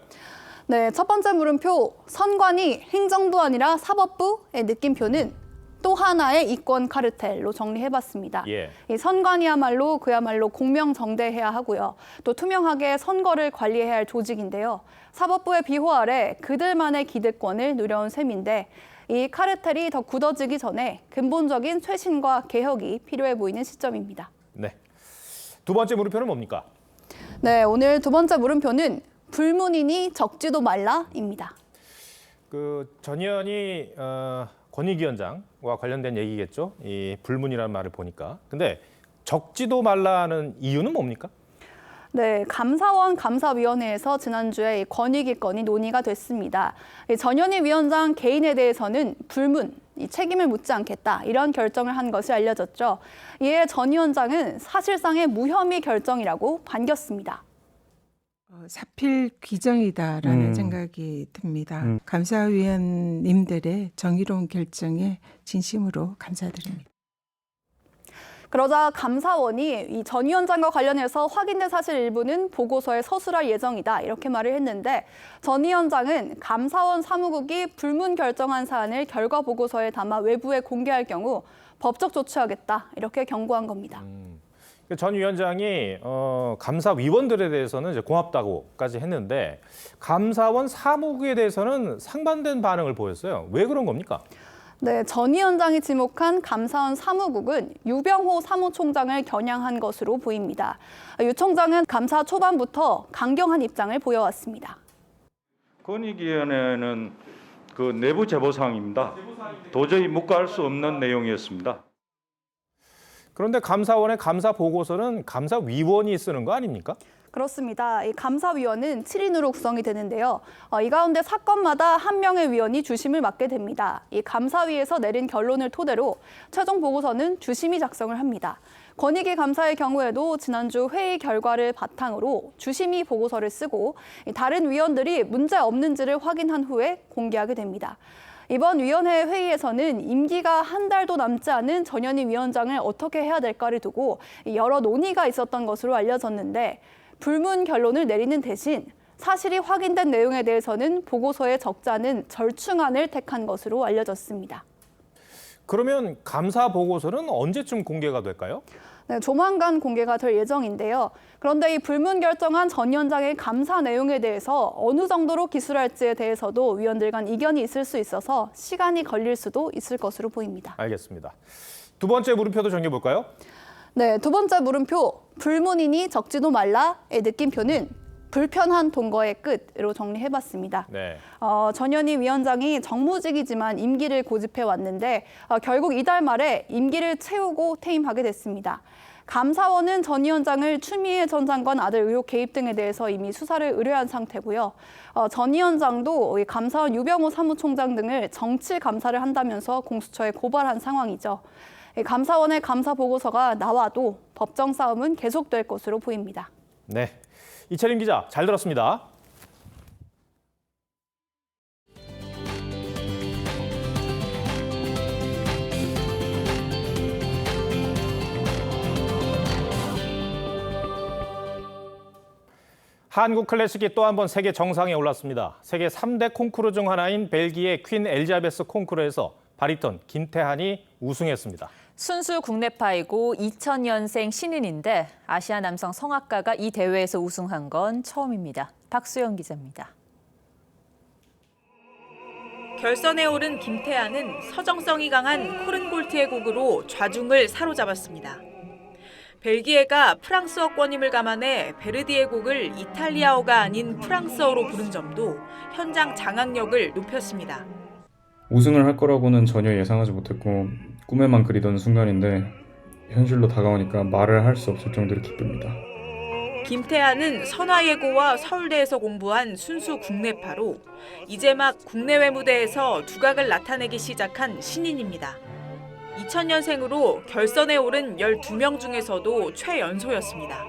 네, 첫 번째 물음표 선관위 행정부 아니라 사법부의 느낌표는 또 하나의 이권 카르텔로 정리해봤습니다. 예. 이 선관위야말로 그야말로 공명정대해야 하고요. 또 투명하게 선거를 관리해야 할 조직인데요. 사법부의 비호 아래 그들만의 기득권을 누려온 셈인데 이 카르텔이 더 굳어지기 전에 근본적인 쇄신과 개혁이 필요해 보이는 시점입니다. 네. 두 번째 물음표는 뭡니까? 네, 오늘 두 번째 물음표는 불문이니 적지도 말라입니다. 전 의원이 권익위원장과 관련된 얘기겠죠. 이 불문이라는 말을 보니까. 근데 적지도 말라는 이유는 뭡니까? 네, 감사원 감사위원회에서 지난주에 이 권익위 건이 논의가 됐습니다. 전현희 위원장 개인에 대해서는 불문, 책임을 묻지 않겠다 이런 결정을 한 것이 알려졌죠. 이에 전 위원장은 사실상의 무혐의 결정이라고 반겼습니다. 사필 규정이다라는 생각이 듭니다. 감사위원님들의 정의로운 결정에 진심으로 감사드립니다. 그러자 감사원이 이 전 위원장과 관련해서 확인된 사실 일부는 보고서에 서술할 예정이다 이렇게 말을 했는데 전 위원장은 감사원 사무국이 불문 결정한 사안을 결과 보고서에 담아 외부에 공개할 경우 법적 조치하겠다 이렇게 경고한 겁니다. 전 위원장이 감사위원들에 대해서는 이제 고맙다고까지 했는데 감사원 사무국에 대해서는 상반된 반응을 보였어요. 왜 그런 겁니까? 네, 전 위원장이 지목한 감사원 사무국은 유병호 사무총장을 겨냥한 것으로 보입니다. 유 총장은 감사 초반부터 강경한 입장을 보여왔습니다. 권익위원회는 그 내부 제보사항입니다. 도저히 묵과할 수 없는 내용이었습니다. 그런데 감사원의 감사 보고서는 감사위원이 쓰는 거 아닙니까? 그렇습니다. 이 감사위원은 7인으로 구성이 되는데요. 이 가운데 사건마다 한 명의 위원이 주심을 맡게 됩니다. 이 감사위에서 내린 결론을 토대로 최종 보고서는 주심이 작성을 합니다. 권익위 감사의 경우에도 지난주 회의 결과를 바탕으로 주심이 보고서를 쓰고 다른 위원들이 문제 없는지를 확인한 후에 공개하게 됩니다. 이번 위원회 회의에서는 임기가 한 달도 남지 않은 전현희 위원장을 어떻게 해야 될까를 두고 여러 논의가 있었던 것으로 알려졌는데 불문 결론을 내리는 대신 사실이 확인된 내용에 대해서는 보고서에 적지 않은 절충안을 택한 것으로 알려졌습니다. 그러면 감사 보고서는 언제쯤 공개가 될까요? 네, 조만간 공개가 될 예정인데요. 그런데 이 불문 결정한 전 위원장의 감사 내용에 대해서 어느 정도로 기술할지에 대해서도 위원들 간 이견이 있을 수 있어서 시간이 걸릴 수도 있을 것으로 보입니다. 알겠습니다. 두 번째 물음표도 정해볼까요? 네, 두 번째 물음표, 불문이니 적지도 말라의 느낌표는 불편한 동거의 끝으로 정리해봤습니다. 네. 전현희 위원장이 정무직이지만 임기를 고집해 왔는데 결국 이달 말에 임기를 채우고 퇴임하게 됐습니다. 감사원은 전 위원장을 추미애 전 장관 아들 의혹 개입 등에 대해서 이미 수사를 의뢰한 상태고요. 전 위원장도 감사원 유병호 사무총장 등을 정치 감사를 한다면서 공수처에 고발한 상황이죠. 감사원의 감사 보고서가 나와도 법정 싸움은 계속될 것으로 보입니다. 네, 이채림 기자 잘 들었습니다. 한국 클래식이 또 한 번 세계 정상에 올랐습니다. 세계 3대 콩쿠르 중 하나인 벨기에 퀸 엘리자베스 콩쿠르에서 바리톤 김태한이 우승했습니다. 순수 국내파이고 2000년생 신인인데 아시아 남성 성악가가 이 대회에서 우승한 건 처음입니다. 박수영 기자입니다. 결선에 오른 김태한은 서정성이 강한 코른골트의 곡으로 좌중을 사로잡았습니다. 벨기에가 프랑스어권임을 감안해 베르디의 곡을 이탈리아어가 아닌 프랑스어로 부른 점도 현장 장악력을 높였습니다. 우승을 할 거라고는 전혀 예상하지 못했고 꿈에만 그리던 순간인데 현실로 다가오니까 말을 할 수 없을 정도로 기쁩니다. 김태한은 선화예고와 서울대에서 공부한 순수 국내파로 이제 막 국내외 무대에서 두각을 나타내기 시작한 신인입니다. 2000년생으로 결선에 오른 12명 중에서도 최연소였습니다.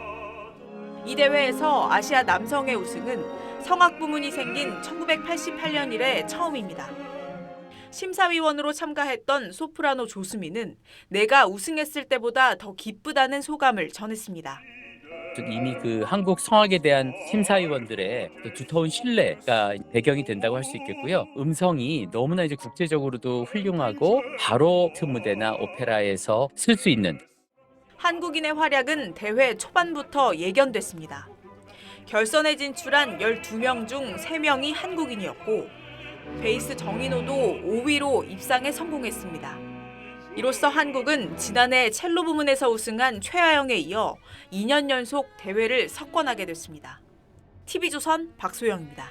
이 대회에서 아시아 남성의 우승은 성악 부문이 생긴 1988년 이래 처음입니다. 심사위원으로 참가했던 소프라노 조수미는 내가 우승했을 때보다 더 기쁘다는 소감을 전했습니다. 이미 그 한국 성악에 대한 심사위원들의 두터운 신뢰가 배경이 된다고 할 수 있겠고요. 음성이 너무나 이제 국제적으로도 훌륭하고 바로크 무대나 오페라에서 쓸 수 있는. 한국인의 활약은 대회 초반부터 예견됐습니다. 결선에 진출한 12명 중 3명이 한국인이었고 베이스 정인호도 5위로 입상에 성공했습니다. 이로써 한국은 지난해 첼로 부문에서 우승한 최하영에 이어 2년 연속 대회를 석권하게 됐습니다. TV조선 박소영입니다.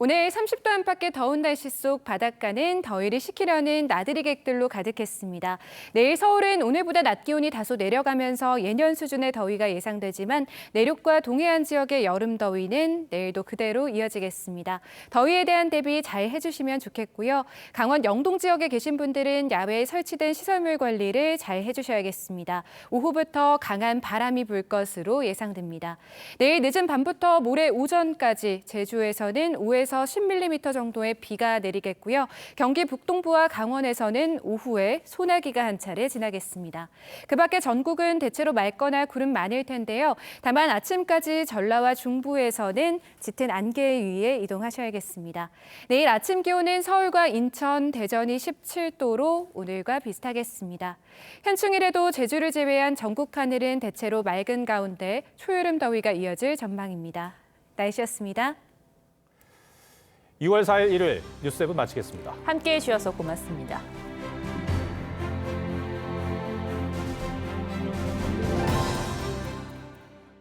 오늘 30도 안팎의 더운 날씨 속 바닷가는 더위를 식히려는 나들이 객들로 가득했습니다. 내일 서울은 오늘보다 낮 기온이 다소 내려가면서 예년 수준의 더위가 예상되지만 내륙과 동해안 지역의 여름 더위는 내일도 그대로 이어지겠습니다. 더위에 대한 대비 잘 해주시면 좋겠고요. 강원 영동 지역에 계신 분들은 야외에 설치된 시설물 관리를 잘 해주셔야겠습니다. 오후부터 강한 바람이 불 것으로 예상됩니다. 내일 늦은 밤부터 모레 오전까지 제주에서는 5에서 10mm 정도의 비가 내리겠고요. 경기 북동부와 강원에서는 오후에 소나기가 한 차례 지나겠습니다. 그 밖에 전국은 대체로 맑거나 구름 많을 텐데요. 다만 아침까지 전라와 중부에서는 짙은 안개 위에 이동하셔야겠습니다. 내일 아침 기온은 서울과 인천, 대전이 17도로 오늘과 비슷하겠습니다. 현충일에도 제주를 제외한 전국 하늘은 대체로 맑은 가운데 초여름 더위가 이어질 전망입니다. 날씨였습니다. 2월 4일 일요일 뉴스 7 마치겠습니다. 함께해 주셔서 고맙습니다.